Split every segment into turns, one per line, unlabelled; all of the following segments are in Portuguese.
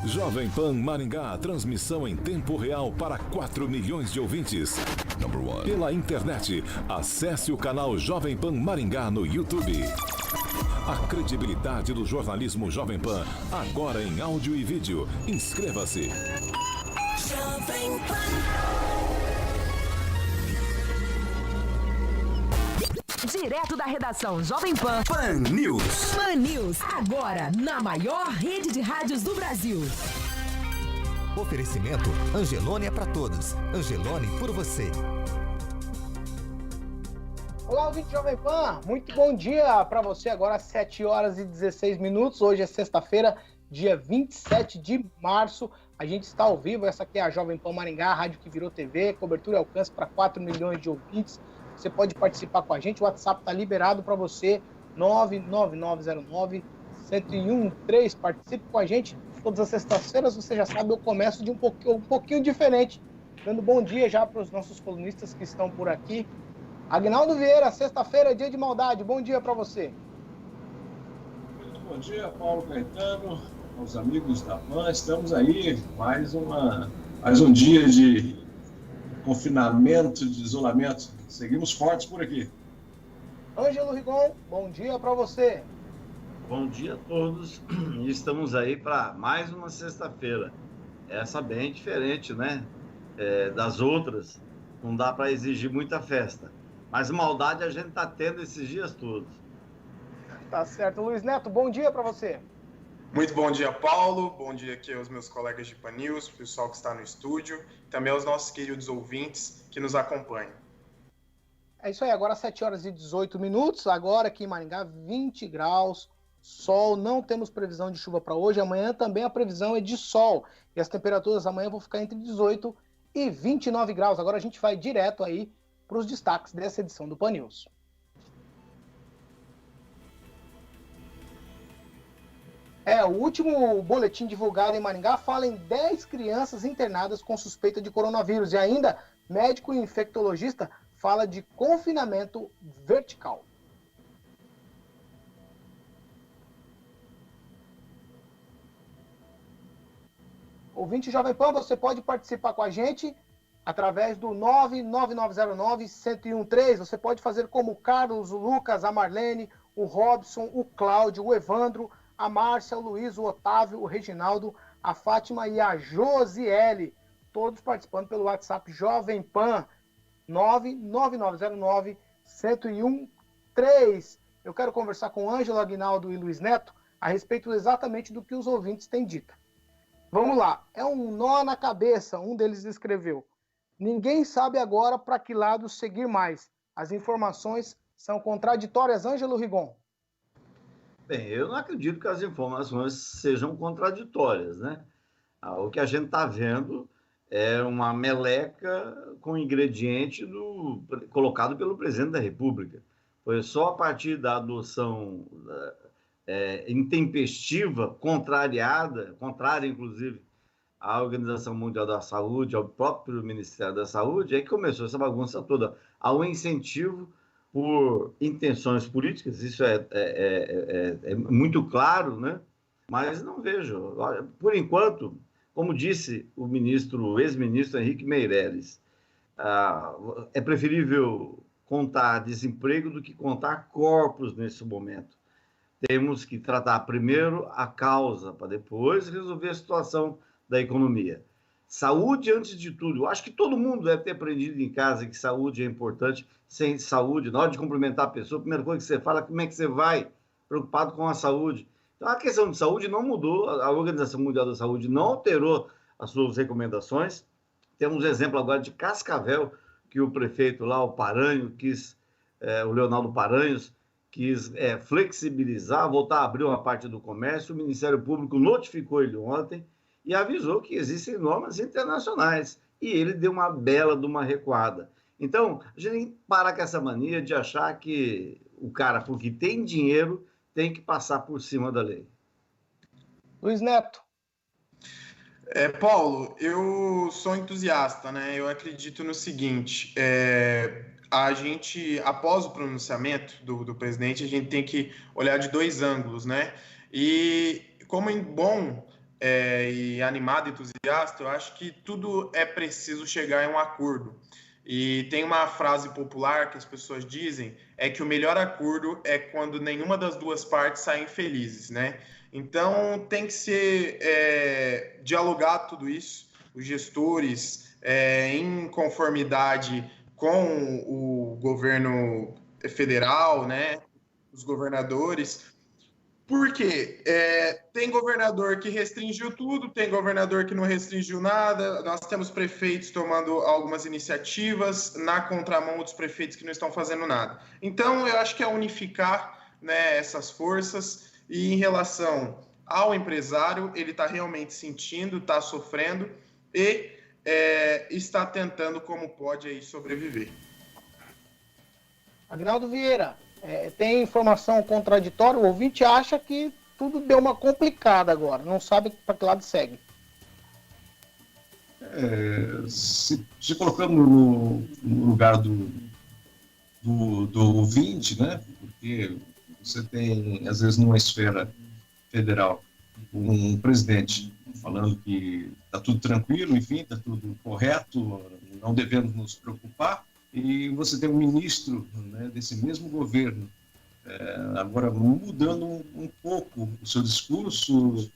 Jovem Pan Maringá, transmissão em tempo real para 4 milhões de ouvintes. Pela internet, acesse o canal Jovem Pan Maringá no YouTube. A credibilidade do jornalismo Jovem Pan, agora em áudio e vídeo. Inscreva-se. Jovem
Pan. Direto da redação Jovem Pan.
Pan News.
Pan News, agora na maior rede de rádios do Brasil.
Oferecimento Angelone é para todos. Angelone por você.
Olá, ouvinte Jovem Pan, muito bom dia para você, agora às 7 horas e 16 minutos, hoje é sexta-feira, dia 27 de março, a gente está ao vivo, essa aqui é a Jovem Pan Maringá, a rádio que virou TV, cobertura e alcance para 4 milhões de ouvintes, você pode participar com a gente, o WhatsApp está liberado para você, 99909-1013, participe com a gente, todas as sextas-feiras, você já sabe, eu começo de um pouquinho diferente, dando bom dia já para os nossos colunistas que estão por aqui. Agnaldo Vieira, sexta-feira é dia de maldade. Bom dia para você.
Muito bom dia, Paulo Caetano, aos amigos da PAN. Estamos aí, mais um dia de confinamento, de isolamento. Seguimos fortes por aqui.
Ângelo Rigon, bom dia para você.
Bom dia a todos. Estamos aí para mais uma sexta-feira. Essa bem diferente, né? Das outras. Não dá para exigir muita festa. Mas maldade a gente está tendo esses dias todos.
Tá certo. Luiz Neto, bom dia para você.
Muito bom dia, Paulo. Bom dia aqui aos meus colegas de Pan News, o pessoal que está no estúdio, também aos nossos queridos ouvintes que nos acompanham.
É isso aí, agora às 7 horas e 18 minutos, agora aqui em Maringá, 20 graus, sol, não temos previsão de chuva para hoje, amanhã também a previsão é de sol, e as temperaturas amanhã vão ficar entre 18 e 29 graus. Agora a gente vai direto aí para os destaques dessa edição do Pan News. O último boletim divulgado em Maringá fala em 10 crianças internadas com suspeita de coronavírus e ainda médico e infectologista fala de confinamento vertical. Ouvinte Jovem Pan, você pode participar com a gente através do 99909-1013. Você pode fazer como o Carlos, o Lucas, a Marlene, o Robson, o Cláudio, o Evandro, a Márcia, o Luiz, o Otávio, o Reginaldo, a Fátima e a Josiele. Todos participando pelo WhatsApp Jovem Pan 99909-1013. Eu quero conversar com Ângelo, Aguinaldo e Luiz Neto a respeito exatamente do que os ouvintes têm dito. Vamos lá. É um nó na cabeça, um deles escreveu. Ninguém sabe agora para que lado seguir mais. As informações são contraditórias, Ângelo Rigon.
Bem, eu não acredito que as informações sejam contraditórias, né? O que a gente está vendo é uma meleca com ingrediente colocado pelo presidente da República. Foi só a partir da adoção intempestiva, contrária, inclusive, à Organização Mundial da Saúde, ao próprio Ministério da Saúde, é que começou essa bagunça toda, ao incentivo por intenções políticas, isso é muito claro, né? Mas não vejo. Por enquanto, como disse o ex-ministro Henrique Meirelles, é preferível contar desemprego do que contar corpos nesse momento. Temos que tratar primeiro a causa, para depois resolver a situação da economia. Saúde antes de tudo. Eu acho que todo mundo deve ter aprendido em casa que saúde é importante. Sem saúde, na hora de cumprimentar a pessoa, a primeira coisa que você fala é como é que você vai, preocupado com a saúde. Então, a questão de saúde não mudou, a Organização Mundial da Saúde não alterou as suas recomendações. Temos exemplo agora de Cascavel, que o prefeito lá, o Leonardo Paranhos, quis flexibilizar, voltar a abrir uma parte do comércio. O Ministério Público notificou ele ontem e avisou que existem normas internacionais. E ele deu uma bela de uma recuada. Então, a gente tem que parar com essa mania de achar que o cara, porque tem dinheiro, tem que passar por cima da lei.
Luiz Neto.
Paulo, eu sou entusiasta, né? Eu acredito no seguinte, a gente, após o pronunciamento do presidente, a gente tem que olhar de dois ângulos, né? E como em bom e animado, entusiasta, eu acho que tudo é preciso chegar em um acordo. E tem uma frase popular que as pessoas dizem, é que o melhor acordo é quando nenhuma das duas partes saem felizes, né? Então tem que ser dialogar tudo isso, os gestores em conformidade com o governo federal, né? Os governadores. Porque tem governador que restringiu tudo, tem governador que não restringiu nada, nós temos prefeitos tomando algumas iniciativas na contramão dos prefeitos que não estão fazendo nada. Então, eu acho que é unificar, né, essas forças, e em relação ao empresário, ele está realmente sentindo, está sofrendo e está tentando, como pode, aí, sobreviver.
Agnaldo Vieira, tem informação contraditória, o ouvinte acha que tudo deu uma complicada agora, não sabe para que lado segue.
Se colocando no lugar do ouvinte, né? Porque você tem, às vezes, numa esfera federal, um presidente falando que está tudo tranquilo, enfim, está tudo correto, não devemos nos preocupar, e você tem um ministro, né, desse mesmo governo, agora mudando um pouco o seu discurso,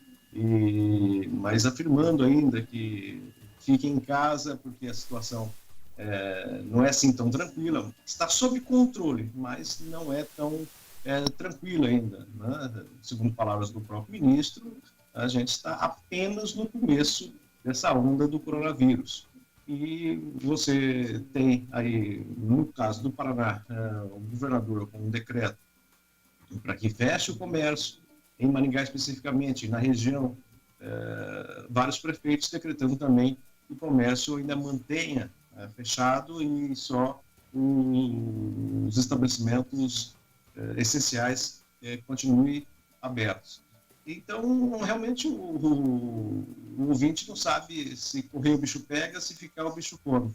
mas afirmando ainda que fiquem em casa porque a situação não é assim tão tranquila. Está sob controle, mas não é tão tranquila ainda, né? Segundo palavras do próprio ministro, a gente está apenas no começo dessa onda do coronavírus. E você tem aí, no caso do Paraná, o governador com um decreto para que feche o comércio, em Maringá especificamente, na região, vários prefeitos decretando também que o comércio ainda mantenha fechado e só os estabelecimentos essenciais continuem abertos. Então, realmente, o ouvinte não sabe se correr o bicho pega, se ficar o bicho come.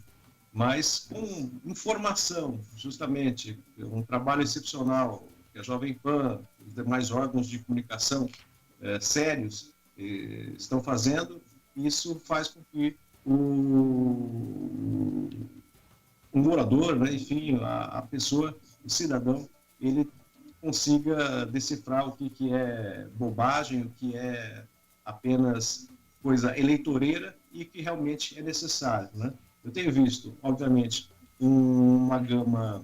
Mas com informação, justamente, um trabalho excepcional que a Jovem Pan, os demais órgãos de comunicação sérios estão fazendo, isso faz com que o morador, né, enfim, a pessoa, o cidadão, ele consiga decifrar o que é bobagem, o que é apenas coisa eleitoreira e o que realmente é necessário, né? Eu tenho visto, obviamente, uma gama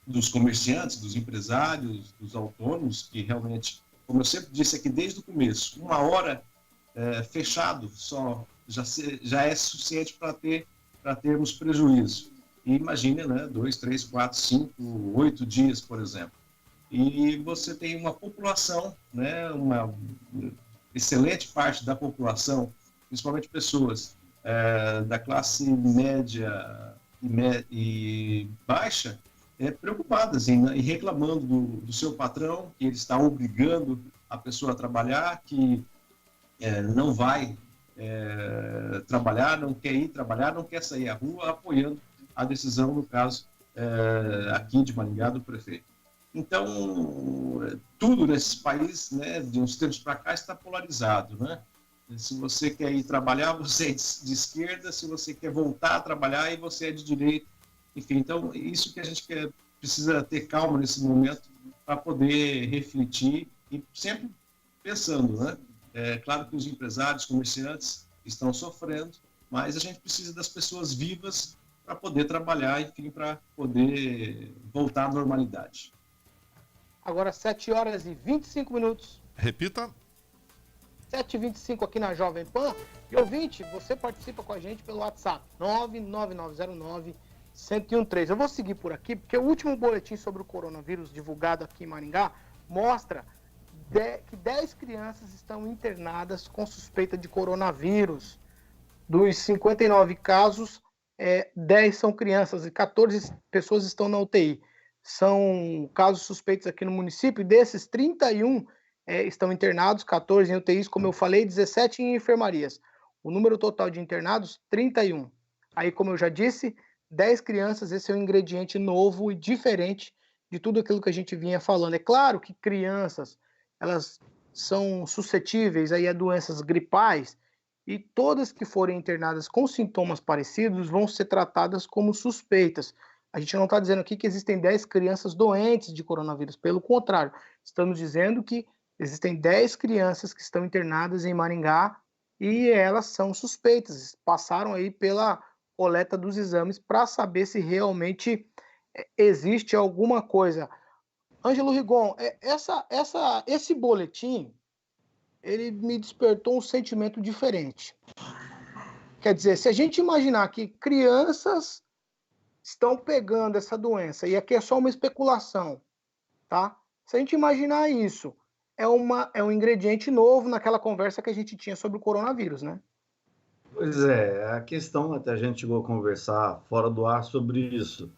dos comerciantes, dos empresários, dos autônomos, que realmente, como eu sempre disse aqui desde o começo, 1 hora fechado só já é suficiente para termos prejuízo. E imagine, né, 2, 3, 4, 5, 8 dias, por exemplo. E você tem uma população, né, uma excelente parte da população, principalmente pessoas da classe média e baixa, preocupadas e reclamando do seu patrão, que ele está obrigando a pessoa a trabalhar, que não vai trabalhar, não quer ir trabalhar, não quer sair à rua, apoiando a decisão, no caso, aqui de Maringá, do prefeito. Então, tudo nesse país, né, de uns tempos para cá, está polarizado, né? Se você quer ir trabalhar, você é de esquerda, se você quer voltar a trabalhar, e você é de direita. Enfim, então, isso que a gente precisa ter calma nesse momento para poder refletir e sempre pensando, né? Claro que os empresários, comerciantes estão sofrendo, mas a gente precisa das pessoas vivas para poder trabalhar, enfim, para poder voltar à normalidade.
Agora 7 horas e 25 minutos.
Repita.
7h25 aqui na Jovem Pan. E ouvinte, você participa com a gente pelo WhatsApp 99909-1013. Eu vou seguir por aqui, porque o último boletim sobre o coronavírus divulgado aqui em Maringá mostra que 10 crianças estão internadas com suspeita de coronavírus. Dos 59 casos, 10 são crianças e 14 pessoas estão na UTI. São casos suspeitos aqui no município, e desses 31 estão internados, 14 em UTIs, como eu falei, 17 em enfermarias. O número total de internados, 31. Aí, como eu já disse, 10 crianças, esse é um ingrediente novo e diferente de tudo aquilo que a gente vinha falando. É claro que crianças, elas são suscetíveis aí a doenças gripais e todas que forem internadas com sintomas parecidos vão ser tratadas como suspeitas. A gente não está dizendo aqui que existem 10 crianças doentes de coronavírus, pelo contrário, estamos dizendo que existem 10 crianças que estão internadas em Maringá e elas são suspeitas, passaram aí pela coleta dos exames para saber se realmente existe alguma coisa. Ângelo Rigon, esse boletim, ele me despertou um sentimento diferente. Quer dizer, se a gente imaginar que crianças estão pegando essa doença, e aqui é só uma especulação, tá? Se a gente imaginar isso, é um ingrediente novo naquela conversa que a gente tinha sobre o coronavírus, né?
Pois é, a questão, até a gente chegou a conversar fora do ar sobre isso.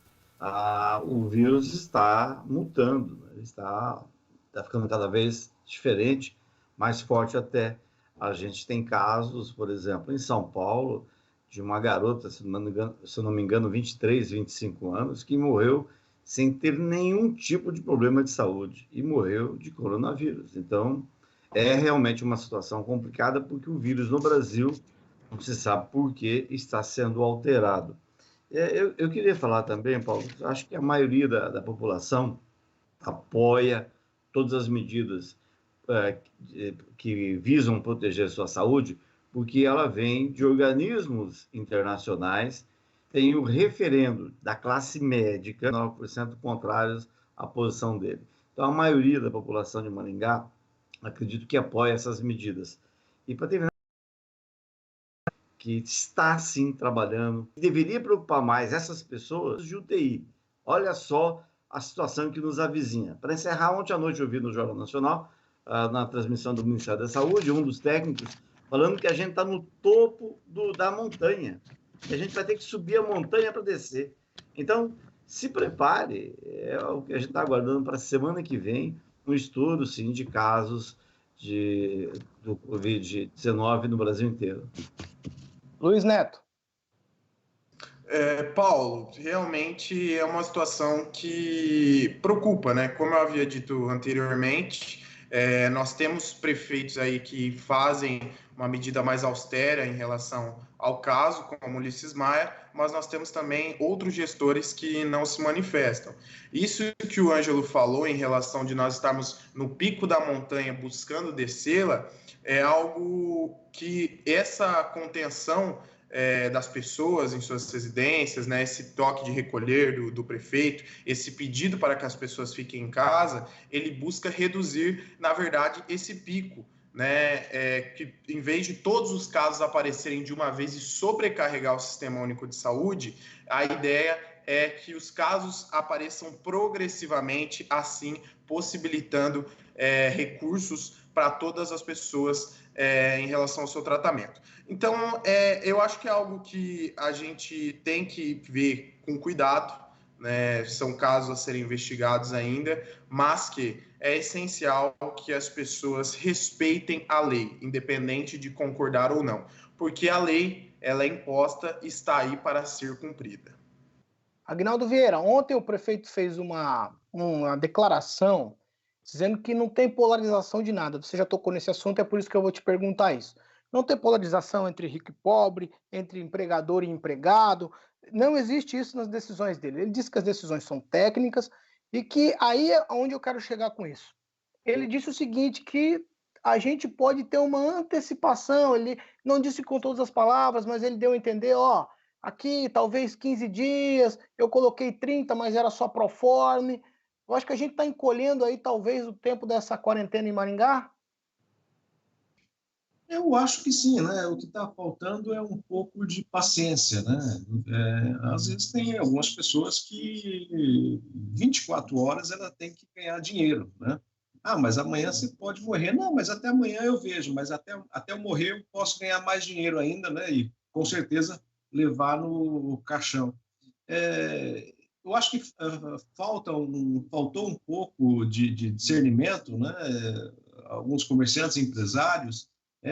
O vírus está mutando, está ficando cada vez diferente, mais forte até. A gente tem casos, por exemplo, em São Paulo, de uma garota, se não me engano, 23, 25 anos, que morreu sem ter nenhum tipo de problema de saúde e morreu de coronavírus. Então, é realmente uma situação complicada, porque o vírus no Brasil, não se sabe por que, está sendo alterado. Eu queria falar também, Paulo, acho que a maioria da população apoia todas as medidas que visam proteger sua saúde, porque ela vem de organismos internacionais. Tem o referendo da classe médica, 9% contrários à posição dele. Então, a maioria da população de Maringá, acredito que apoia essas medidas. E para terminar, que está, sim, trabalhando, deveria preocupar mais essas pessoas de UTI. Olha só a situação que nos avizinha. Para encerrar, ontem à noite eu vi no Jornal Nacional, na transmissão do Ministério da Saúde, um dos técnicos falando que a gente está no topo da montanha, que a gente vai ter que subir a montanha para descer. Então, se prepare, é o que a gente está aguardando para a semana que vem, um estudo, sim, de casos do Covid-19 no Brasil inteiro.
Luiz Neto.
Paulo, realmente é uma situação que preocupa, né? Como eu havia dito anteriormente, nós temos prefeitos aí que fazem uma medida mais austera em relação ao caso, como Ulisses Maia, mas nós temos também outros gestores que não se manifestam. Isso que o Ângelo falou em relação de nós estarmos no pico da montanha buscando descê-la, é algo que essa contenção das pessoas em suas residências, né, esse toque de recolher do prefeito, esse pedido para que as pessoas fiquem em casa, ele busca reduzir, na verdade, esse pico, né, que em vez de todos os casos aparecerem de uma vez e sobrecarregar o Sistema Único de Saúde, a ideia é que os casos apareçam progressivamente, assim, possibilitando recursos para todas as pessoas em relação ao seu tratamento. Então, eu acho que é algo que a gente tem que ver com cuidado, né? São casos a serem investigados ainda, mas que é essencial que as pessoas respeitem a lei, independente de concordar ou não, porque a lei, ela é imposta e está aí para ser cumprida.
Aguinaldo Vieira, ontem o prefeito fez uma declaração dizendo que não tem polarização de nada. Você já tocou nesse assunto, é por isso que eu vou te perguntar isso. Não tem polarização entre rico e pobre, entre empregador e empregado. Não existe isso nas decisões dele. Ele disse que as decisões são técnicas e que aí é onde eu quero chegar com isso. Ele disse o seguinte, que a gente pode ter uma antecipação. Ele não disse com todas as palavras, mas ele deu a entender, aqui talvez 15 dias, eu coloquei 30, mas era só proforme. Eu acho que a gente está encolhendo aí talvez o tempo dessa quarentena em Maringá.
Eu acho que sim, né? O que está faltando é um pouco de paciência, né? Às vezes tem algumas pessoas que 24 horas ela tem que ganhar dinheiro, né? Mas amanhã você pode morrer. Não, mas até amanhã eu vejo, mas até eu morrer eu posso ganhar mais dinheiro ainda, né? E com certeza levar no caixão. Eu acho que faltou um pouco de discernimento, né? Alguns comerciantes e empresários.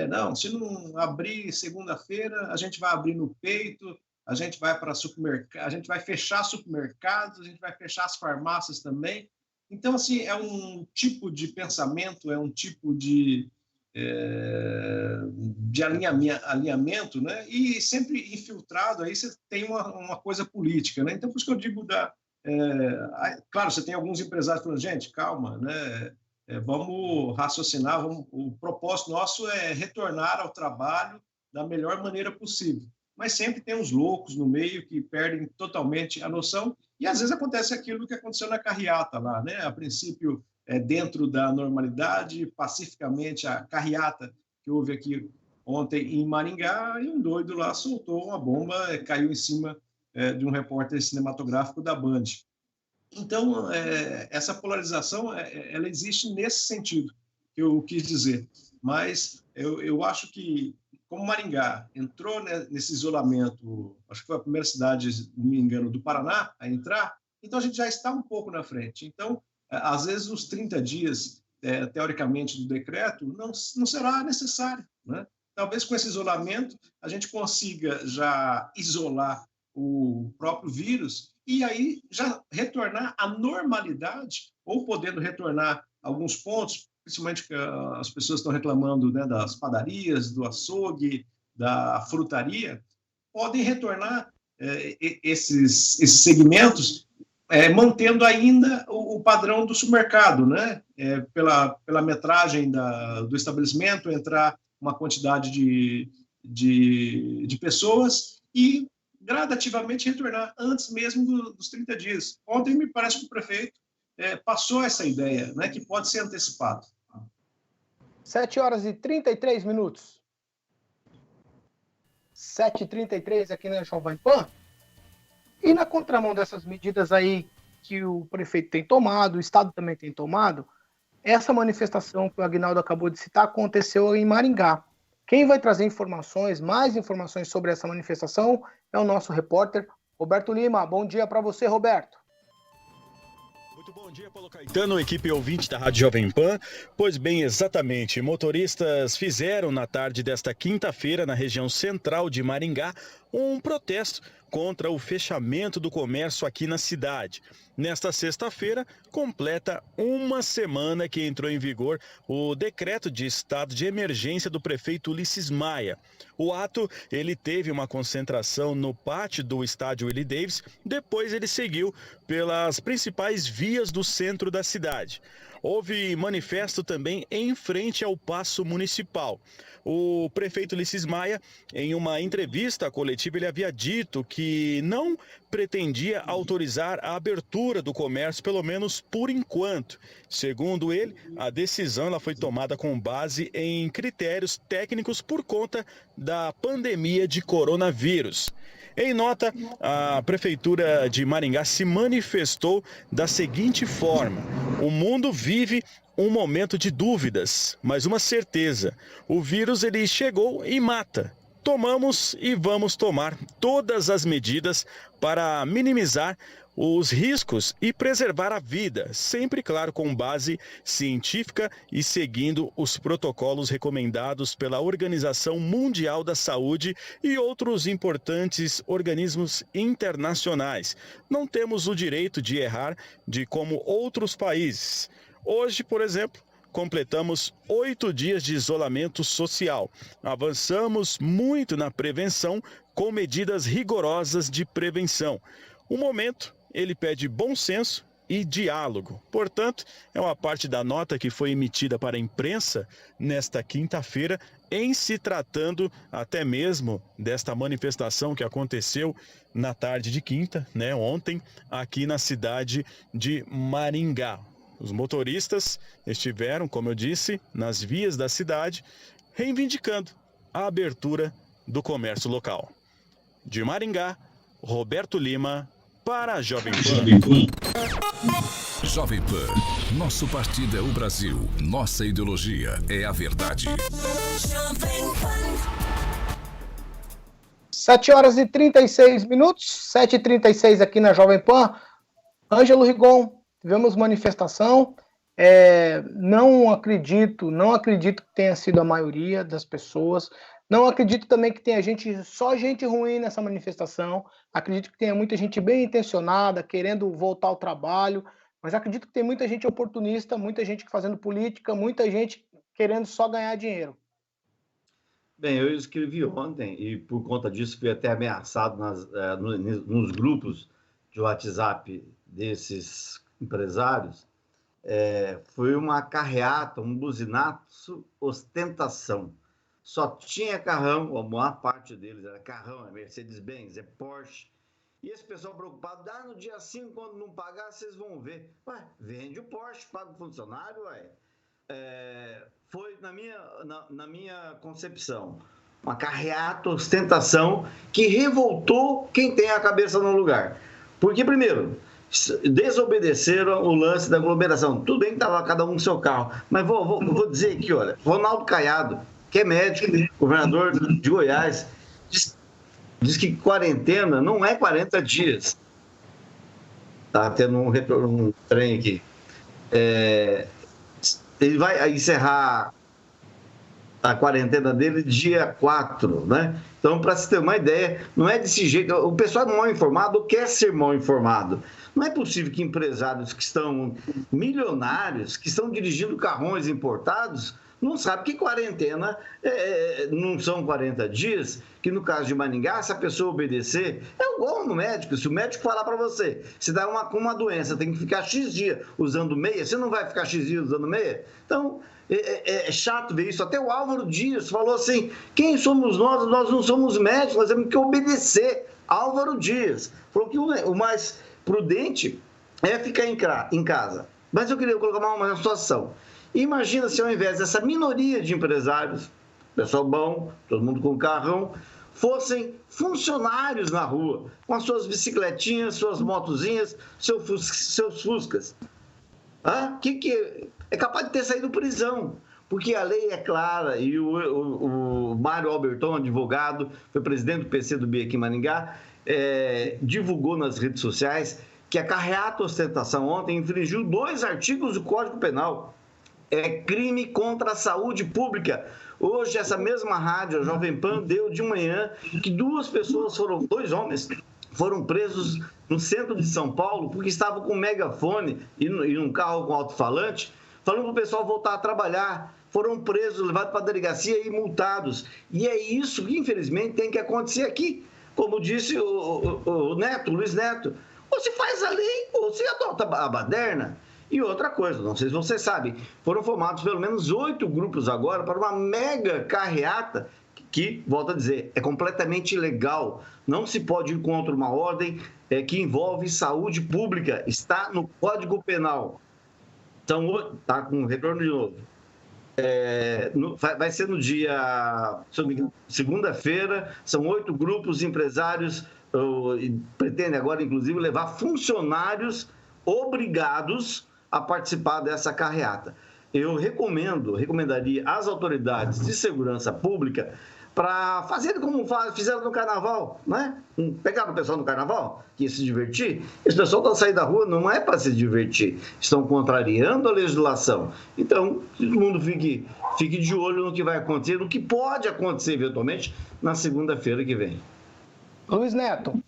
Não, se não abrir segunda-feira, a gente vai abrir no peito, a gente vai para supermercado, a gente vai fechar supermercados, a gente vai fechar as farmácias também. Então, assim, é um tipo de pensamento, é um tipo de alinhamento, né? E sempre infiltrado, aí você tem uma coisa política, né? Então, por isso que eu digo claro, você tem alguns empresários falando, gente, calma, né? Vamos raciocinar, o propósito nosso é retornar ao trabalho da melhor maneira possível. Mas sempre tem uns loucos no meio que perdem totalmente a noção, e às vezes acontece aquilo que aconteceu na carreata lá, né? A princípio, dentro da normalidade, pacificamente, a carreata que houve aqui ontem em Maringá, e um doido lá soltou uma bomba, caiu em cima de um repórter cinematográfico da Band. Então, essa polarização, ela existe nesse sentido, que eu quis dizer. Mas eu acho que, como Maringá entrou nesse isolamento, acho que foi a primeira cidade, se não me engano, do Paraná a entrar, então a gente já está um pouco na frente. Então, às vezes, os 30 dias, teoricamente, do decreto, não será necessário, né? Talvez com esse isolamento a gente consiga já isolar o próprio vírus e aí já retornar à normalidade, ou podendo retornar alguns pontos, principalmente que as pessoas estão reclamando, né, das padarias, do açougue, da frutaria, podem retornar esses segmentos, mantendo ainda o padrão do supermercado, né? Pela metragem do estabelecimento, entrar uma quantidade de pessoas e gradativamente retornar antes mesmo dos 30 dias. Ontem me parece que o prefeito passou essa ideia, né, que pode ser antecipado.
7h33. 7h33 aqui na Jovem Pan. E na contramão dessas medidas aí que o prefeito tem tomado, o Estado também tem tomado, essa manifestação que o Aguinaldo acabou de citar aconteceu em Maringá. Quem vai trazer mais informações sobre essa manifestação é o nosso repórter Roberto Lima. Bom dia para você, Roberto.
Muito bom dia, Paulo Caetano, equipe ouvinte da Rádio Jovem Pan. Pois bem, exatamente, motoristas fizeram na tarde desta quinta-feira, na região central de Maringá, um protesto contra o fechamento do comércio aqui na cidade. Nesta sexta-feira, completa uma semana que entrou em vigor o decreto de estado de emergência do prefeito Ulisses Maia. O ato, ele teve uma concentração no pátio do estádio Willie Davis, depois ele seguiu pelas principais vias do centro da cidade. Houve manifesto também em frente ao Paço Municipal. O prefeito Ulisses Maia, em uma entrevista coletiva, ele havia dito que não pretendia autorizar a abertura do comércio, pelo menos por enquanto. Segundo ele, a decisão ela foi tomada com base em critérios técnicos por conta da pandemia de coronavírus. Em nota, a Prefeitura de Maringá se manifestou da seguinte forma: o mundo vive um momento de dúvidas, mas uma certeza: o vírus ele chegou e mata. Tomamos e vamos tomar todas as medidas para minimizar os riscos e preservar a vida, sempre, claro, com base científica e seguindo os protocolos recomendados pela Organização Mundial da Saúde e outros importantes organismos internacionais. Não temos o direito de errar de como outros países. Hoje, por exemplo, completamos 8 dias de isolamento social. Avançamos muito na prevenção com medidas rigorosas de prevenção. O momento, ele pede bom senso e diálogo. Portanto, é uma parte da nota que foi emitida para a imprensa nesta quinta-feira, em se tratando até mesmo desta manifestação que aconteceu na tarde de quinta, né, ontem, aqui na cidade de Maringá. Os motoristas estiveram, como eu disse, nas vias da cidade, reivindicando a abertura do comércio local. De Maringá, Roberto Lima, para a Jovem Pan.
Jovem Pan, nosso partido é o Brasil, nossa ideologia é a verdade.
7h36, 7h36 aqui na Jovem Pan. Ângelo Rigon, tivemos manifestação. Não acredito que tenha sido a maioria das pessoas. Não acredito também que tenha só gente ruim nessa manifestação. Acredito que tenha muita gente bem intencionada, querendo voltar ao trabalho, Mas acredito que tem muita gente oportunista, muita gente fazendo política, muita gente querendo só ganhar dinheiro.
Bem, eu escrevi ontem e, por conta disso, fui até ameaçado nos grupos de WhatsApp desses empresários. Foi uma carreata, um buzinaço, ostentação. Só tinha carrão, a maior parte deles era carrão, é Mercedes-Benz, é Porsche. E esse pessoal preocupado, no dia 5, quando não pagar, vocês vão ver. Ué, vende o Porsche, paga o funcionário, ué. Foi, na minha concepção, uma carreata, ostentação que revoltou quem tem a cabeça no lugar. Porque, primeiro, desobedeceram o lance da aglomeração. Tudo bem que estava cada um no seu carro, mas vou dizer aqui, olha, Ronaldo Caiado, que é médico, governador de Goiás, diz que quarentena não é 40 dias. Tá tendo um trem aqui. Ele vai encerrar a quarentena dele dia 4, né? Então, para se ter uma ideia, não é desse jeito. O pessoal é mal informado, quer ser mal informado. Não é possível que empresários que estão milionários, que estão dirigindo carrões importados, não sabem que quarentena não são 40 dias, que no caso de Maringá, se a pessoa obedecer, é igual no médico. Se o médico falar para você, se dá uma doença, tem que ficar X dias usando meia, você não vai ficar X dias usando meia? Então, é chato ver isso. Até o Álvaro Dias falou assim, quem somos nós? Nós não somos médicos, nós temos que obedecer. Álvaro Dias falou que o mais prudente é ficar em casa. Mas eu queria colocar uma situação. Imagina se ao invés dessa minoria de empresários, pessoal bom, todo mundo com carrão, fossem funcionários na rua, com as suas bicicletinhas, suas motozinhas, seus fuscas. Que é capaz de ter saído prisão, porque a lei é clara e o Mário Alberton, advogado, foi presidente do PCdoB aqui em Maringá, divulgou nas redes sociais que a carreata ostentação ontem infringiu 2 artigos do Código Penal. É crime contra a saúde pública. Hoje, essa mesma rádio, a Jovem Pan, deu de manhã que 2 homens, foram presos no centro de São Paulo porque estavam com um megafone e num carro com alto-falante, falando para o pessoal voltar a trabalhar. Foram presos, levados para a delegacia e multados. E é isso que, infelizmente, tem que acontecer aqui. Como disse o Luiz Neto, ou se faz a lei ou se adota a baderna. E outra coisa, não sei se vocês sabem, foram formados pelo menos 8 grupos agora para uma mega carreata que, volto a dizer, é completamente ilegal. Não se pode ir contra uma ordem que envolve saúde pública. Está no Código Penal. Então, está com retorno de novo. Vai ser no dia, segunda-feira, são 8 grupos empresários, pretendem agora, inclusive, levar funcionários obrigados a participar dessa carreata. Eu recomendaria às autoridades de segurança pública para fazer como fizeram no Carnaval, né? Pegaram o pessoal no Carnaval, que ia se divertir. Esse pessoal está saindo da rua não é para se divertir, estão contrariando a legislação. Então, todo mundo fique de olho no que vai acontecer, no que pode acontecer eventualmente na segunda-feira que vem.
Luiz Neto.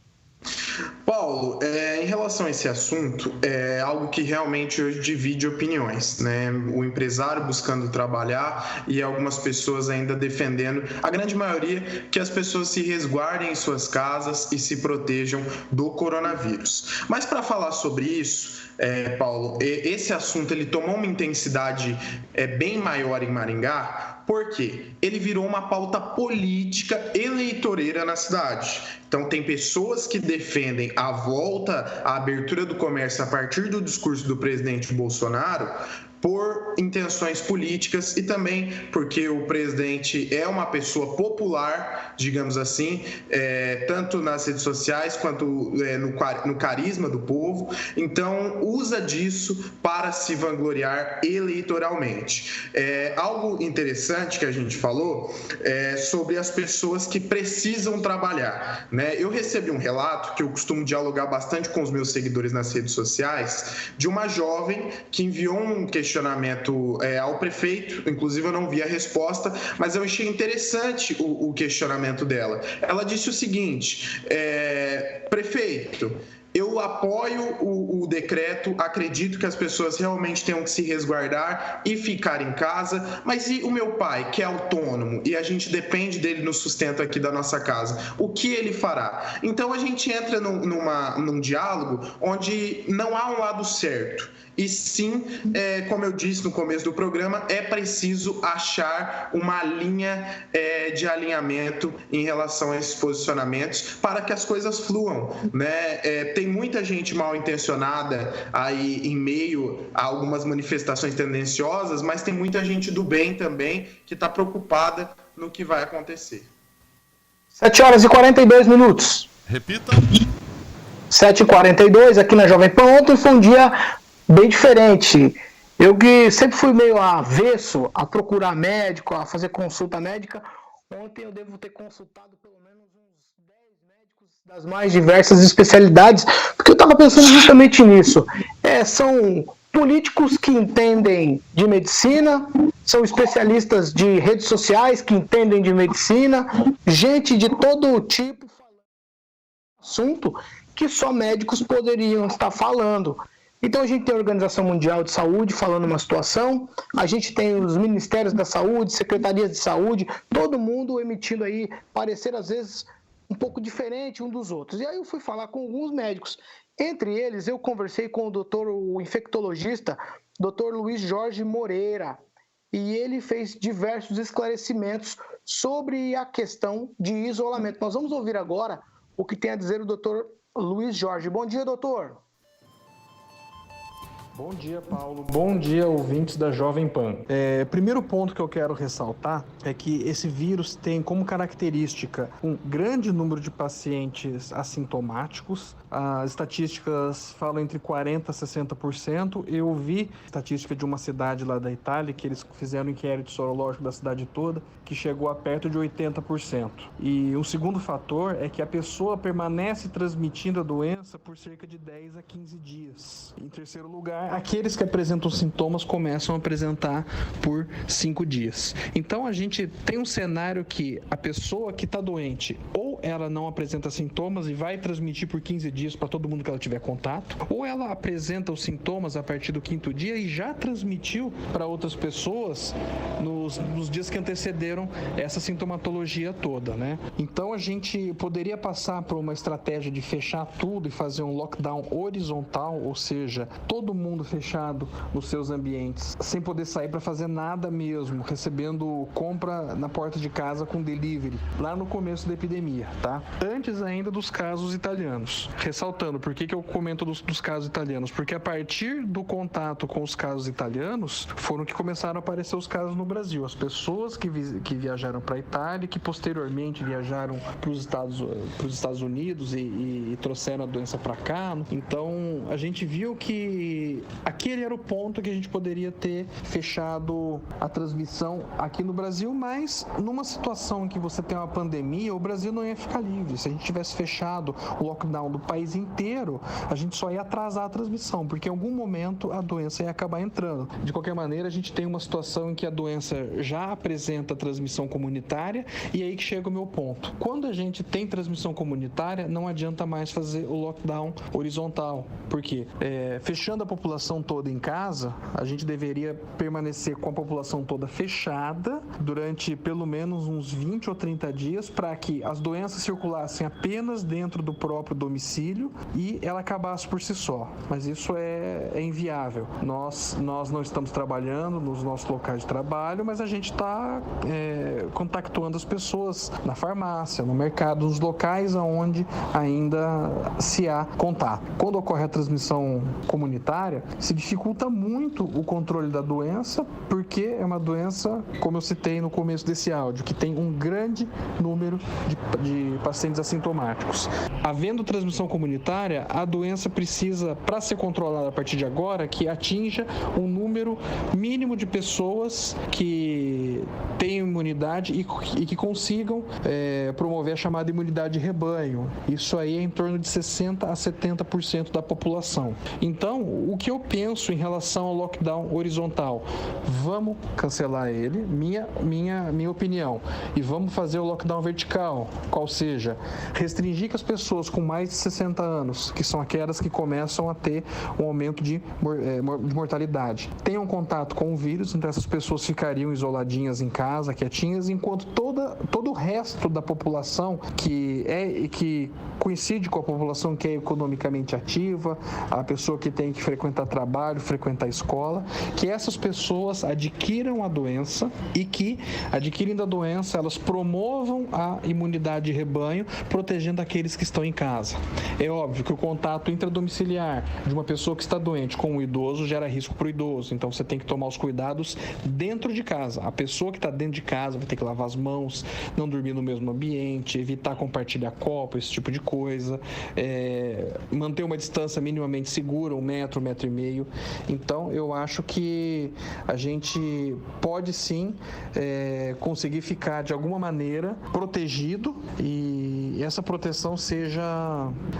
Paulo, em relação a esse assunto, é algo que realmente hoje divide opiniões, né? O empresário buscando trabalhar e algumas pessoas ainda defendendo, a grande maioria, que as pessoas se resguardem em suas casas e se protejam do coronavírus. Mas para falar sobre isso, Paulo, esse assunto ele tomou uma intensidade bem maior em Maringá, porque ele virou uma pauta política eleitoreira na cidade. Então, tem pessoas que defendem a volta à abertura do comércio a partir do discurso do presidente Bolsonaro por intenções políticas e também porque o presidente é uma pessoa popular, digamos assim, tanto nas redes sociais quanto no carisma do povo. Então, usa disso para se vangloriar eleitoralmente. Algo interessante que a gente falou é sobre as pessoas que precisam trabalhar, né? Eu recebi um relato que eu costumo dialogar bastante com os meus seguidores nas redes sociais, de uma jovem que enviou um questionamento ao prefeito, inclusive eu não vi a resposta, mas eu achei interessante o questionamento dela. Ela disse o seguinte: prefeito, Eu apoio o decreto, acredito que as pessoas realmente tenham que se resguardar e ficar em casa, mas e o meu pai, que é autônomo, e a gente depende dele no sustento aqui da nossa casa, o que ele fará? Então a gente entra num diálogo onde não há um lado certo. E sim, como eu disse no começo do programa, é preciso achar uma linha de alinhamento em relação a esses posicionamentos para que as coisas fluam, né? Tem muita gente mal intencionada aí em meio a algumas manifestações tendenciosas, mas tem muita gente do bem também que está preocupada no que vai acontecer.
7h42.
Repita.
7h42 aqui na Jovem Pan. Ontem foi um dia bem diferente. Eu que sempre fui meio avesso a procurar médico, a fazer consulta médica. Ontem eu devo ter consultado pelo menos uns 10 médicos das mais diversas especialidades, porque eu estava pensando justamente nisso. São políticos que entendem de medicina, são especialistas de redes sociais que entendem de medicina, gente de todo tipo falando assunto que só médicos poderiam estar falando. Então a gente tem a Organização Mundial de Saúde falando uma situação, a gente tem os Ministérios da Saúde, Secretarias de Saúde, todo mundo emitindo aí parecer às vezes um pouco diferente um dos outros. E aí eu fui falar com alguns médicos. Entre eles eu conversei com o infectologista, Dr. Luiz Jorge Moreira, e ele fez diversos esclarecimentos sobre a questão de isolamento. Nós vamos ouvir agora o que tem a dizer o Dr. Luiz Jorge. Bom dia, doutor.
Bom dia, Paulo. Bom dia, ouvintes da Jovem Pan. Primeiro ponto que eu quero ressaltar é que esse vírus tem como característica um grande número de pacientes assintomáticos. As estatísticas falam entre 40% a 60%. Eu vi estatística de uma cidade lá da Itália, que eles fizeram um inquérito sorológico da cidade toda, que chegou a perto de 80%. E um segundo fator é que a pessoa permanece transmitindo a doença por cerca de 10 a 15 dias. Em terceiro lugar, aqueles que apresentam sintomas começam a apresentar por 5 dias. Então a gente tem um cenário que a pessoa que está doente, ou ela não apresenta sintomas e vai transmitir por 15 dias para todo mundo que ela tiver contato, ou ela apresenta os sintomas a partir do 5º dia e já transmitiu para outras pessoas nos dias que antecederam essa sintomatologia toda, né? Então a gente poderia passar por uma estratégia de fechar tudo e fazer um lockdown horizontal, ou seja, todo mundo fechado nos seus ambientes, sem poder sair para fazer nada mesmo, recebendo compra na porta de casa com delivery, lá no começo da epidemia, tá? Antes ainda dos casos italianos. Ressaltando, por que eu comento dos casos italianos? Porque a partir do contato com os casos italianos, foram que começaram a aparecer os casos no Brasil. As pessoas que viajaram para a Itália, que posteriormente viajaram para os Estados Unidos e trouxeram a doença para cá. Então, a gente viu que aquele era o ponto que a gente poderia ter fechado a transmissão aqui no Brasil, mas numa situação em que você tem uma pandemia, o Brasil não ia ficar livre. Se a gente tivesse fechado o lockdown do país inteiro, a gente só ia atrasar a transmissão, porque em algum momento a doença ia acabar entrando. De qualquer maneira, a gente tem uma situação em que a doença já apresenta transmissão comunitária, e aí que chega o meu ponto. Quando a gente tem transmissão comunitária, não adianta mais fazer o lockdown horizontal. Por quê? Fechando a população toda em casa, a gente deveria permanecer com a população toda fechada durante pelo menos uns 20 ou 30 dias para que as doenças circulassem apenas dentro do próprio domicílio e ela acabasse por si só. Mas isso é inviável. Nós não estamos trabalhando nos nossos locais de trabalho, mas a gente está contactando as pessoas na farmácia, no mercado, nos locais onde ainda se há contato. Quando ocorre a transmissão comunitária, se dificulta muito o controle da doença, porque é uma doença, como eu citei no começo desse áudio, que tem um grande número de pacientes assintomáticos. Havendo transmissão comunitária, a doença precisa, para ser controlada partir de agora, que atinja um número mínimo de pessoas que tenham imunidade e que consigam promover a chamada imunidade de rebanho. Isso aí é em torno de 60% a 70% da população. Então, o que eu penso em relação ao lockdown horizontal? Vamos cancelar ele, minha opinião, e vamos fazer o lockdown vertical, qual seja, restringir que as pessoas com mais de 60 anos, que são aquelas que começam a ter um aumento de mortalidade, tenham contato com o vírus, então essas pessoas ficariam isoladinhas em casa, quietinhas, enquanto todo o resto da população que coincide com a população que é economicamente ativa, a pessoa que tem que frequentar trabalho, frequentar escola, que essas pessoas adquiram a doença e que, adquirindo a doença, elas promovam a imunidade de rebanho, protegendo aqueles que estão em casa. É óbvio que o contato intradomiciliar de uma pessoa que está doente com um idoso gera risco para o idoso, então você tem que tomar os cuidados dentro de casa. A pessoa que está dentro de casa vai ter que lavar as mãos, não dormir no mesmo ambiente, evitar compartilhar copo, esse tipo de coisa, manter uma distância minimamente segura, 1 metro, 1,5 metro. Então, eu acho que a gente pode sim conseguir ficar de alguma maneira protegido e essa proteção seja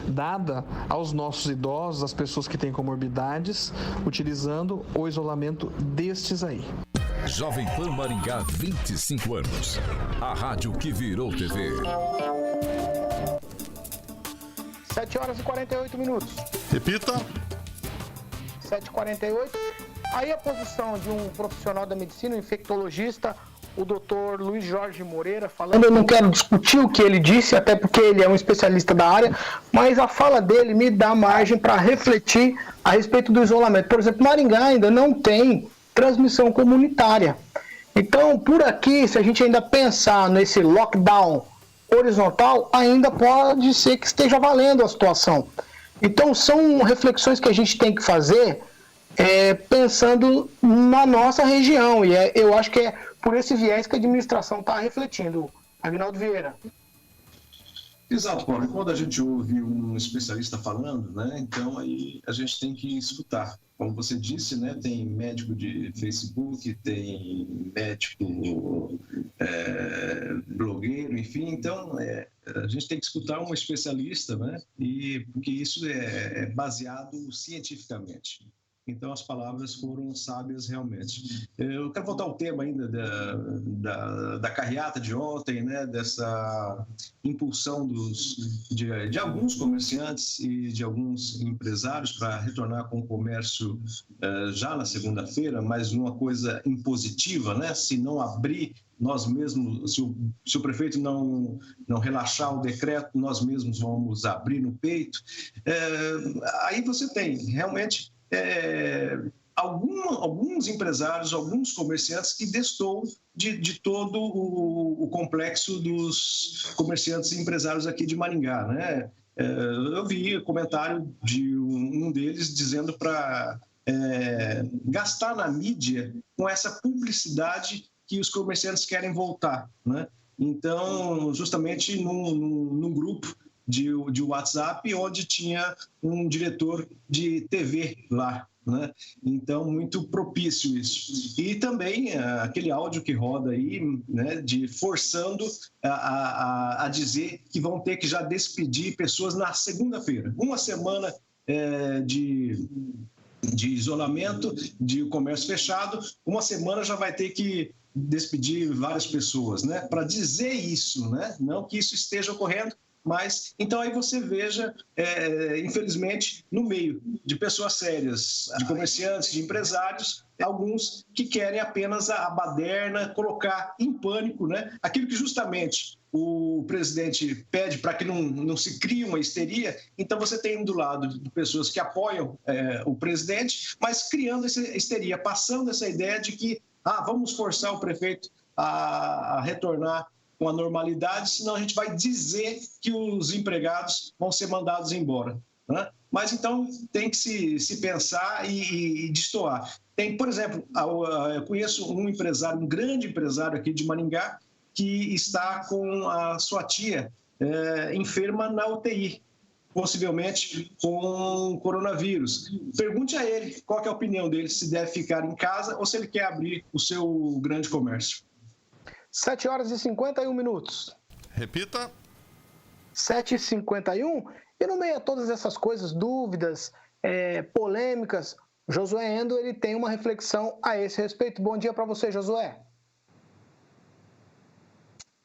dada aos nossos idosos, às pessoas que têm comorbidades, utilizando o isolamento destes aí.
Jovem Pan Maringá, 25 anos. A rádio que virou TV.
7 horas e 48 minutos.
Repita.
7h48. Aí a posição de um profissional da medicina, um infectologista, o doutor Luiz Jorge Moreira, falando. Eu não quero discutir o que ele disse, até porque ele é um especialista da área, mas a fala dele me dá margem para refletir a respeito do isolamento. Por exemplo, Maringá ainda não tem transmissão comunitária. Então, por aqui, se a gente ainda pensar nesse lockdown horizontal, ainda pode ser que esteja valendo a situação. Então, são reflexões que a gente tem que fazer pensando na nossa região. E eu acho que é por esse viés que a administração está refletindo. Aguinaldo Vieira.
Exato, Paulo. E quando a gente ouve um especialista falando, né, então aí a gente tem que escutar. Como você disse, né, tem médico de Facebook, tem médico blogueiro, enfim. Então, a gente tem que escutar um especialista, né, porque isso é baseado cientificamente. Então, as palavras foram sábias realmente. Eu quero voltar ao tema ainda da carreata de ontem, né? Dessa impulsão de alguns comerciantes e de alguns empresários para retornar com o comércio já na segunda-feira, mas uma coisa impositiva, né? Se não abrir, nós mesmos, se o prefeito não relaxar o decreto, nós mesmos vamos abrir no peito. Aí você tem realmente alguns empresários, alguns comerciantes que destoam de todo o complexo dos comerciantes e empresários aqui de Maringá, né? Eu vi comentário de um deles dizendo para gastar na mídia com essa publicidade que os comerciantes querem voltar, né? Então, justamente num grupo de WhatsApp, onde tinha um diretor de TV lá, né? Então, muito propício isso. E também aquele áudio que roda aí, né, forçando a dizer que vão ter que já despedir pessoas na segunda-feira. Uma semana de isolamento, de comércio fechado, uma semana já vai ter que despedir várias pessoas, né? Para dizer isso, né? Não que isso esteja ocorrendo, mas, então aí você veja, infelizmente, no meio de pessoas sérias, de comerciantes, de empresários, alguns que querem apenas a baderna, colocar em pânico, né? Aquilo que justamente o presidente pede para que não se crie uma histeria. Então você tem do lado de pessoas que apoiam o presidente, mas criando essa histeria, passando essa ideia de que vamos forçar o prefeito a retornar com a normalidade, senão a gente vai dizer que os empregados vão ser mandados embora, né? Mas então tem que se pensar e destoar. Tem, por exemplo, eu conheço um empresário, um grande empresário aqui de Maringá, que está com a sua tia enferma na UTI. possivelmente com coronavírus. Pergunte a ele qual que é a opinião dele, se deve ficar em casa ou se ele quer abrir o seu grande comércio.
7 horas e 51 minutos.
Repita.
7h51. E no meio a todas essas coisas, dúvidas, polêmicas, Josué Endo ele tem uma reflexão a esse respeito. Bom dia para você, Josué.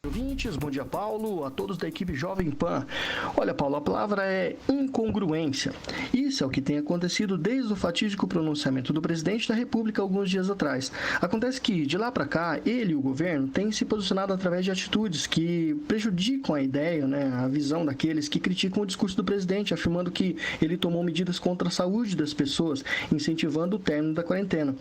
Ouvintes, bom dia, Paulo, a todos da equipe Jovem Pan. Olha, Paulo, a palavra é incongruência. Isso é o que tem acontecido desde o fatídico pronunciamento do presidente da República alguns dias atrás. Acontece que, de lá para cá, ele e o governo têm se posicionado através de atitudes que prejudicam a ideia, a visão daqueles que criticam o discurso do presidente, afirmando que ele tomou medidas contra a saúde das pessoas, incentivando o término da quarentena.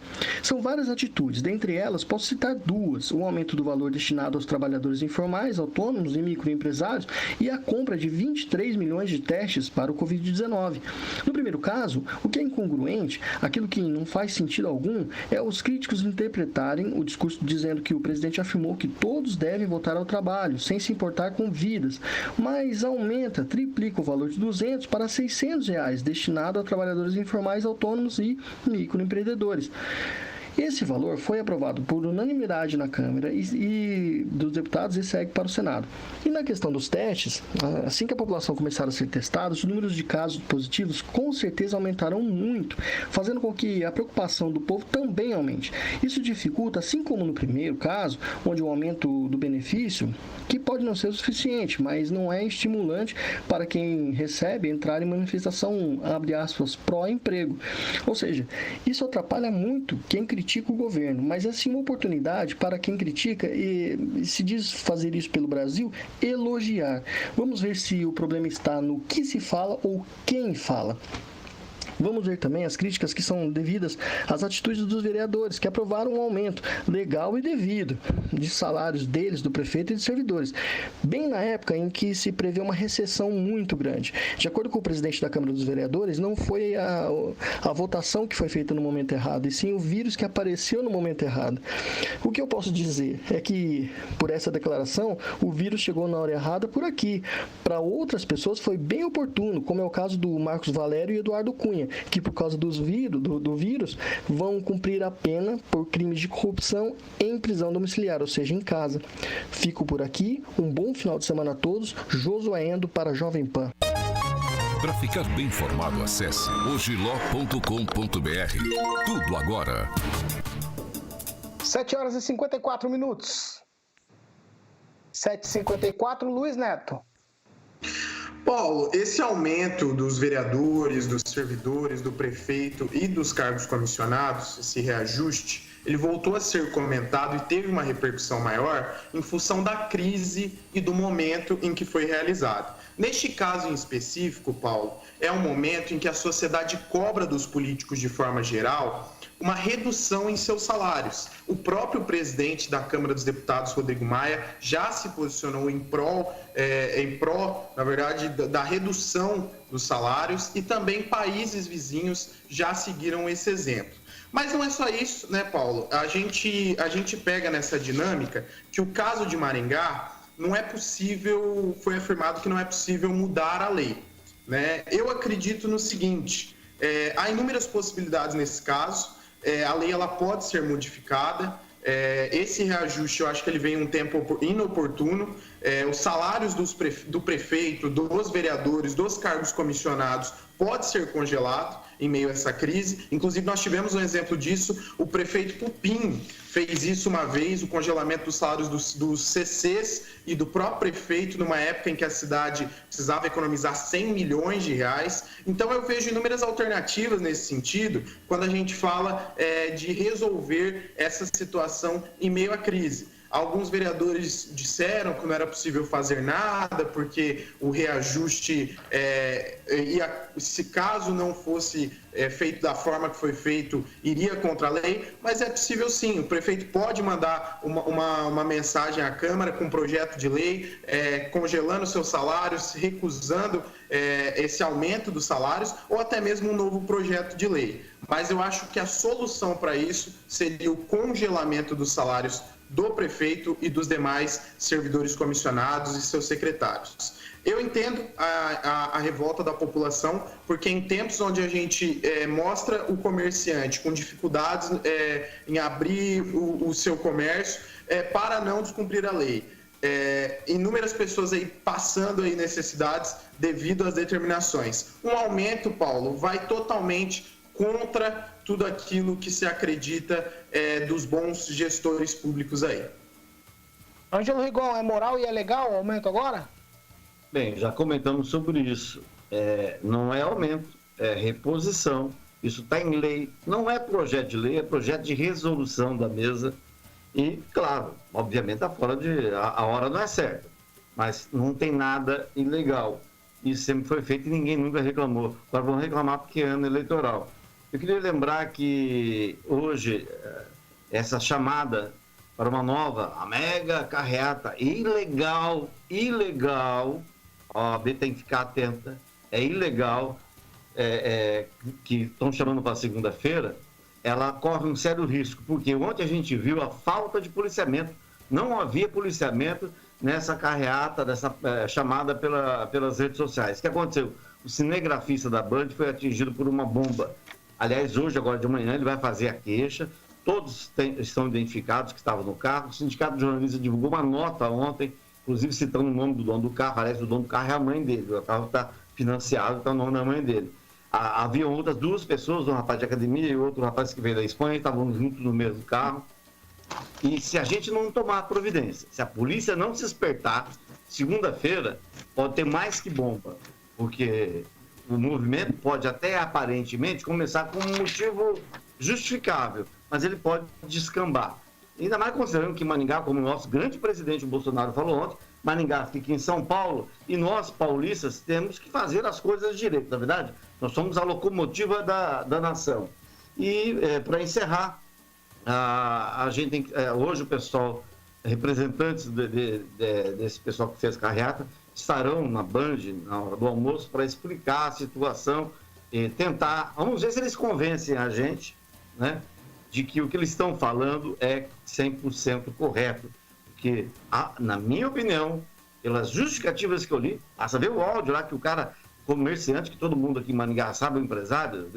São várias atitudes, dentre elas posso citar duas: o aumento do valor destinado aos trabalhadores informais, autônomos e microempresários e a compra de 23 milhões de testes para o Covid-19. No primeiro caso, o que é incongruente, aquilo que não faz sentido algum, é os críticos interpretarem o discurso dizendo que o presidente afirmou que todos devem voltar ao trabalho, sem se importar com vidas, mas triplica o valor de R$200 para R$600 destinado a trabalhadores informais, autônomos e microempreendedores. Esse valor foi aprovado por unanimidade na Câmara e dos deputados e segue para o Senado. E na questão dos testes, assim que a população começar a ser testada, os números de casos positivos com certeza aumentarão muito, fazendo com que a preocupação do povo também aumente. Isso dificulta, assim como no primeiro caso, onde o aumento do benefício, que pode não ser o suficiente, mas não é estimulante para quem recebe entrar em manifestação, abre aspas, pró-emprego. Ou seja, isso atrapalha muito quem critica o governo, mas é sim uma oportunidade para quem critica e se diz fazer isso pelo Brasil, elogiar. Vamos ver se o problema está no que se fala ou quem fala. Vamos ver também as críticas que são devidas às atitudes dos vereadores, que aprovaram um aumento legal e devido de salários deles, do prefeito e de servidores, bem na época em que se prevê uma recessão muito grande. De acordo com o presidente da Câmara dos Vereadores, não foi a votação que foi feita no momento errado, e sim o vírus que apareceu no momento errado. O que eu posso dizer é que, por essa declaração, o vírus chegou na hora errada por aqui. Para outras pessoas foi bem oportuno, como é o caso do Marcos Valério e Eduardo Cunha, que por causa do vírus vão cumprir a pena por crimes de corrupção em prisão domiciliar, ou seja, em casa. Fico por aqui, um bom final de semana a todos. Josué Endo para Jovem Pan.
Para ficar bem informado, acesse ogiló.com.br. Tudo agora.
7 horas e 54 minutos. 7h54, Luiz Neto.
Paulo, esse aumento dos vereadores, dos servidores, do prefeito e dos cargos comissionados, esse reajuste, ele voltou a ser comentado e teve uma repercussão maior em função da crise e do momento em que foi realizado. Neste caso em específico, Paulo, é um momento em que a sociedade cobra dos políticos de forma geral uma redução em seus salários. O próprio presidente da Câmara dos Deputados, Rodrigo Maia, já se posicionou em pró, na verdade, da redução dos salários, e também países vizinhos já seguiram esse exemplo. Mas não é só isso, né, Paulo? A gente pega nessa dinâmica que o caso de Maringá não é possível, foi afirmado que não é possível mudar a lei, né? Eu acredito no seguinte, há inúmeras possibilidades nesse caso. A lei ela pode ser modificada. Esse reajuste, eu acho que ele vem em um tempo inoportuno. Os salários do prefeito, dos vereadores, dos cargos comissionados pode ser congelado em meio a essa crise. Inclusive, nós tivemos um exemplo disso. O prefeito Pupim fez isso uma vez, o congelamento dos salários dos CCs e do próprio prefeito, numa época em que a cidade precisava economizar 100 milhões de reais. Então, eu vejo inúmeras alternativas nesse sentido, quando a gente fala de resolver essa situação em meio à crise. Alguns vereadores disseram que não era possível fazer nada, porque o reajuste, se caso não fosse feito da forma que foi feito, iria contra a lei, mas é possível sim. O prefeito pode mandar uma mensagem à Câmara com um projeto de lei, congelando seus salários, recusando esse aumento dos salários, ou até mesmo um novo projeto de lei. Mas eu acho que a solução para isso seria o congelamento dos salários do prefeito e dos demais servidores comissionados e seus secretários. Eu entendo a revolta da população, porque em tempos onde a gente mostra o comerciante com dificuldades em abrir o seu comércio para não descumprir a lei, inúmeras pessoas aí passando aí necessidades devido às determinações. Um aumento, Paulo, vai totalmente contra tudo aquilo que se acredita dos bons gestores públicos aí.
Ângelo Rigon, é moral e é legal o aumento agora?
Bem, já comentamos sobre isso. Não é aumento, é reposição. Isso está em lei. Não é projeto de lei, é projeto de resolução da mesa. E, claro, obviamente a hora não é certa. Mas não tem nada ilegal. Isso sempre foi feito e ninguém nunca reclamou. Agora vão reclamar porque é ano eleitoral. Eu queria lembrar que hoje essa chamada para uma nova, a mega carreata ilegal, a OAB tem que ficar atenta, é ilegal, que estão chamando para segunda-feira, ela corre um sério risco, porque ontem a gente viu a falta de policiamento, não havia policiamento nessa carreata, dessa chamada pelas redes sociais. O que aconteceu? O cinegrafista da Band foi atingido por uma bomba. Aliás, hoje, agora de manhã, ele vai fazer a queixa. Todos estão identificados que estavam no carro. O Sindicato de Jornalistas divulgou uma nota ontem, inclusive citando o nome do dono do carro. Aliás, o dono do carro é a mãe dele. O carro está financiado, está o nome da mãe dele. Haviam outras duas pessoas, um rapaz de academia e outro rapaz que veio da Espanha, estavam juntos no mesmo carro. E se a gente não tomar providência, se a polícia não se despertar, segunda-feira pode ter mais que bomba, porque o movimento pode até aparentemente começar com um motivo justificável, mas ele pode descambar. Ainda mais considerando que Maringá, como o nosso grande presidente Bolsonaro falou ontem, Maringá fica em São Paulo e nós, paulistas, temos que fazer as coisas direito, na verdade. Nós somos a locomotiva da nação. E, para encerrar, a gente tem hoje o pessoal, representantes desse pessoal que fez carreata, estarão na Band, na hora do almoço, para explicar a situação e tentar, vamos ver se eles convencem a gente, né, de que o que eles estão falando é 100% correto. Porque, na minha opinião, pelas justificativas que eu li, basta ver o áudio lá que o cara, comerciante, que todo mundo aqui em Maringá sabe, o empresário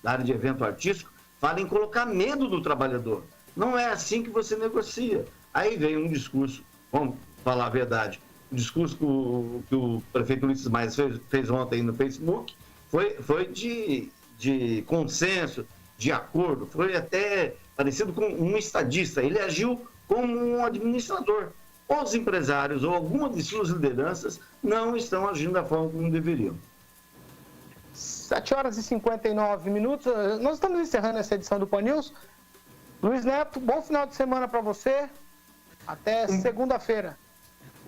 da área de evento artístico, fala em colocar medo do trabalhador. Não é assim que você negocia. Aí vem um discurso, vamos falar a verdade, o discurso que o prefeito Ulisses Maia fez ontem no Facebook foi de consenso, de acordo, foi até parecido com um estadista. Ele agiu como um administrador. Os empresários ou algumas de suas lideranças não estão agindo da forma como deveriam.
7h59. Nós estamos encerrando essa edição do Pan News. Luiz Neto, bom final de semana para você. Até segunda-feira.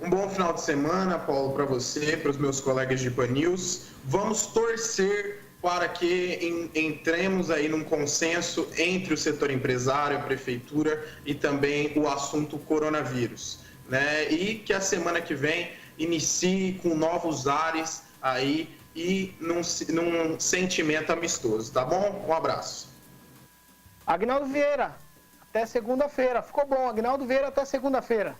Um bom final de semana, Paulo, para você, para os meus colegas de Pan News. Vamos torcer para que entremos aí num consenso entre o setor empresário, a prefeitura e também o assunto coronavírus, né? E que a semana que vem inicie com novos ares aí e num sentimento amistoso, tá bom? Um abraço.
Agnaldo Vieira, até segunda-feira. Ficou bom, Agnaldo Vieira, até segunda-feira.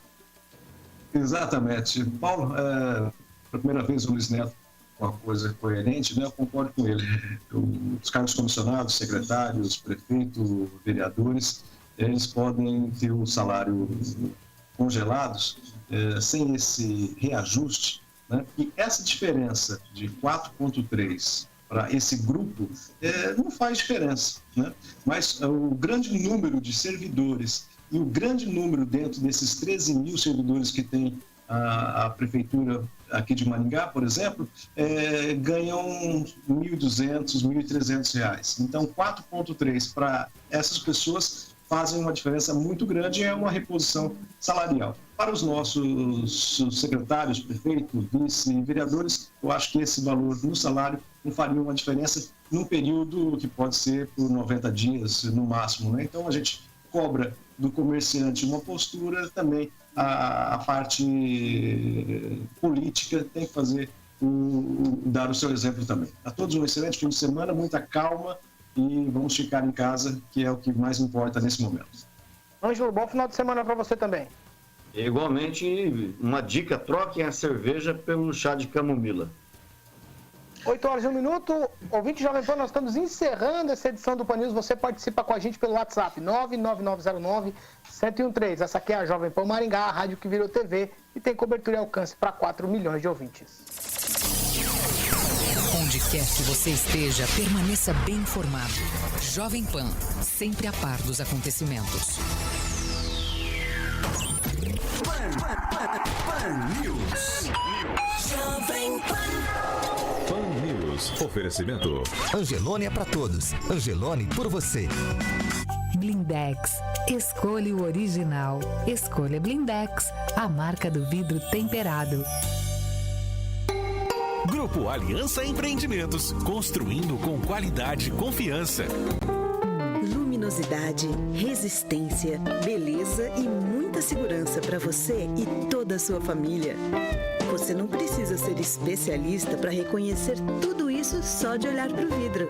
Exatamente. Paulo, pela primeira vez o Luiz Neto, uma coisa coerente, né? Eu concordo com ele. Os cargos comissionados, secretários, prefeitos, vereadores, eles podem ter o salário congelados sem esse reajuste, né? E essa diferença de 4,3 para esse grupo não faz diferença, né? Mas o grande número de servidores e o grande número dentro desses 13 mil servidores que tem a prefeitura aqui de Maringá, por exemplo, ganham R$ 1.200, R$ 1.300. Então, 4,3 para essas pessoas fazem uma diferença muito grande e é uma reposição salarial. Para os nossos secretários, prefeitos, vice e vereadores, eu acho que esse valor no salário não faria uma diferença num período que pode ser por 90 dias no máximo, né? Então, a gente cobra do comerciante uma postura, também a parte política tem que fazer dar o seu exemplo também. A todos um excelente fim de semana, muita calma e vamos ficar em casa, que é o que mais importa nesse momento.
Ângelo, bom final de semana para você também.
Igualmente, uma dica, troquem a cerveja pelo chá de camomila.
8h01, ouvinte Jovem Pan, nós estamos encerrando essa edição do Pan News. Você participa com a gente pelo WhatsApp, 99909-1013. Essa aqui é a Jovem Pan Maringá, a rádio que virou TV e tem cobertura e alcance para 4 milhões de ouvintes.
Onde quer que você esteja, permaneça bem informado. Jovem Pan, sempre a par dos acontecimentos.
Pan News. Jovem Pan. Pan News. Oferecimento.
Angelone é para todos. Angelone por você.
Blindex. Escolha o original. Escolha Blindex, a marca do vidro temperado.
Grupo Aliança Empreendimentos. Construindo com qualidade e confiança.
Luminosidade, resistência, beleza e muita segurança para você e toda a sua família. Você não precisa ser especialista para reconhecer tudo isso só de olhar para o vidro.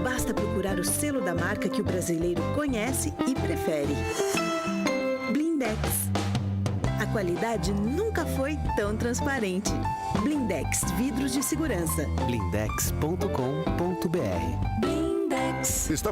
Basta procurar o selo da marca que o brasileiro conhece e prefere. Blindex. A qualidade nunca foi tão transparente. Blindex, vidros de segurança.
Blindex.com.br.
Blindex.
Está